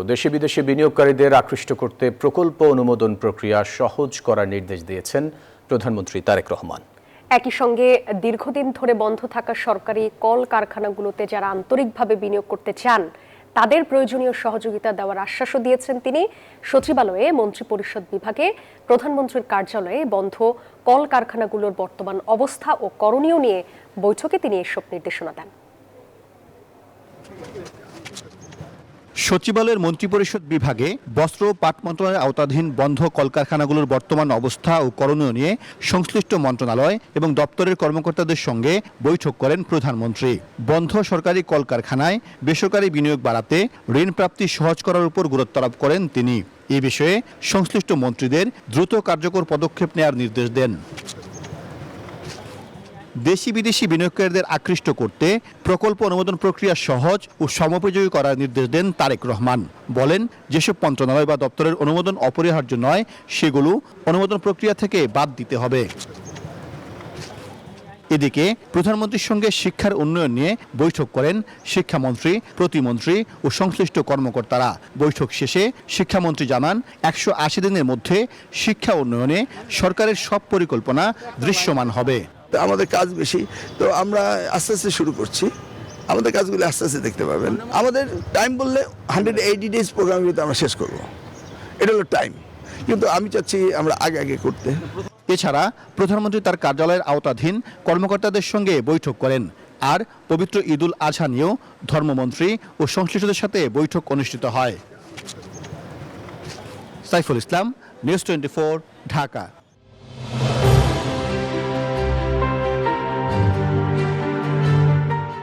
দেশি বিদেশি বিনিয়োগকারীদের আকৃষ্ট করতে প্রকল্প অনুমোদন প্রক্রিয়া সহজ করার নির্দেশ দিয়েছেন প্রধানমন্ত্রী তারেক রহমান। একই সঙ্গে দীর্ঘদিন ধরে বন্ধ থাকা সরকারি কল কারখানাগুলোতে যারা আন্তরিকভাবে বিনিয়োগ করতে চান তাদের প্রয়োজনীয় সহযোগিতা দেওয়ার আশ্বাসও দিয়েছেন তিনি। সচিবালয়ে মন্ত্রিপরিষদ বিভাগে প্রধানমন্ত্রীর কার্যালয়ে বন্ধ কল কারখানাগুলোর বর্তমান অবস্থা ও করণীয় নিয়ে বৈঠকে তিনি এসব নির্দেশনা দেন। সচিবালয়ের মন্ত্রিপরিষদ বিভাগে বস্ত্র ও পাট মন্ত্রণালয়ের আওতাধীন বন্ধ কলকারখানাগুলোর বর্তমান অবস্থা ও করণীয় নিয়ে সংশ্লিষ্ট মন্ত্রণালয় এবং দপ্তরের কর্মকর্তাদের সঙ্গে বৈঠক করেন প্রধানমন্ত্রী। বন্ধ সরকারি কলকারখানায় বেসরকারি বিনিয়োগ বাড়াতে ঋণ প্রাপ্তি সহজ করার উপর গুরুত্ব আরোপ করেন তিনি। এ বিষয়ে সংশ্লিষ্ট মন্ত্রীদের দ্রুত কার্যকর পদক্ষেপ নেওয়ার নির্দেশ দেন। দেশি বিদেশি বিনিয়োগকারীদের আকৃষ্ট করতে প্রকল্প অনুমোদন প্রক্রিয়া সহজ ও সময়োপযোগী করার নির্দেশ দেন তারেক রহমান। বলেন, যেসব মন্ত্রণালয় বা দপ্তরের অনুমোদন অপরিহার্য নয় সেগুলো অনুমোদন প্রক্রিয়া থেকে বাদ দিতে হবে। এদিকে প্রধানমন্ত্রীর সঙ্গে শিক্ষার উন্নয়ন নিয়ে বৈঠক করেন শিক্ষামন্ত্রী, প্রতিমন্ত্রী ও সংশ্লিষ্ট কর্মকর্তারা। বৈঠক শেষে শিক্ষামন্ত্রী জানান, 180 দিনের মধ্যে শিক্ষা উন্নয়নে সরকারের সব পরিকল্পনা দৃশ্যমান হবে। আমাদের কাজ বেশি, তো আমরা আস্তে আস্তে শুরু করছি। আমাদের কাজগুলো আস্তে আস্তে দেখতে পাবেন। আমাদের টাইম বললে 180 ডেজ প্রোগ্রামের ভিতরে আমরা শেষ করব, এটা হলো টাইম। কিন্তু আমি চাচ্ছি আমরা আগে আগে করতে। এছাড়া প্রধানমন্ত্রী তার কার্যালয়ের আওতাধীন কর্মকর্তাদের সঙ্গে বৈঠক করেন। আর পবিত্র ঈদুল আজহা নিয়েও ধর্মমন্ত্রী ও সংশ্লিষ্টদের সাথে বৈঠক অনুষ্ঠিত হয়। সাইফুল ইসলাম, নিউজ 24, ঢাকা।